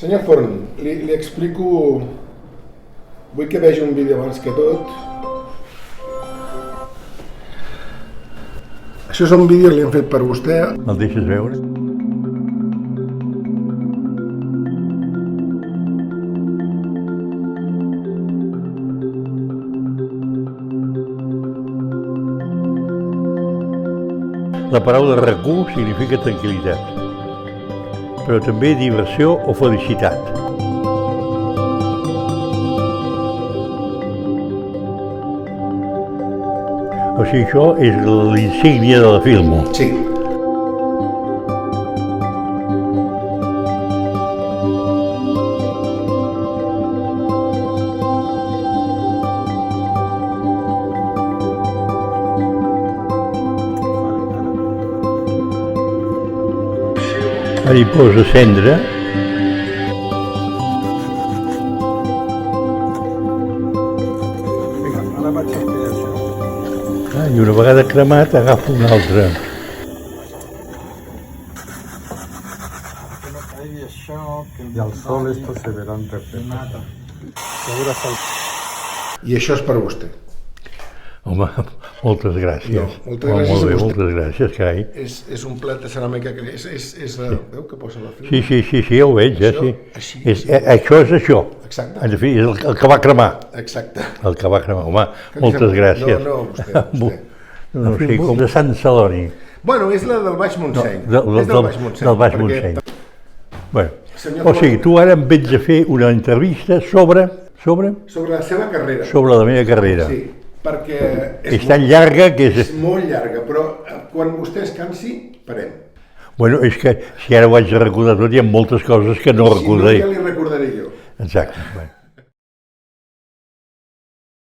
Senyor Forn, li explico... Vull que vegi un vídeo abans que tot. Això és un vídeo que li hem fet per vostè. Me'l deixes veure? La paraula RAC1 significa tranquil·litat, però també diversió o felicitat. O sigui, això és l'insígnia de la Filmo. Sí. Ara hi posa cendra. Ara vaig a fer això. I una vegada cremat agafa un altre. Y al sol estos se verán perfectos. Seguro sol. I això és per vostè. Home, moltes gràcies. No, moltes gràcies a Molt bé, vostè. moltes gràcies, Cai. És un plat de ceràmica que és la... Veu que posa la fil? Sí, ja ho veig, Això, sí. així. Això és això. Exacte. En fi, és el que va cremar. Exacte. El que va cremar. Home, moltes gràcies. No, vostè. No sé, com de Sant Celoni. Bueno, és la del Baix Montseny. És Del Baix Montseny. Bueno, Senyor o sigui, tu ara em vens a fer una entrevista sobre Sobre la seva carrera. la meva carrera. Sí, perquè... És tan llarga que és... És molt llarga, però quan vostè es cansi, parem. Bueno, és que si ara ho haig de recordar tot, hi ha moltes coses que no recordaré. Si no, ja li recordaré jo. Exacte. Bueno.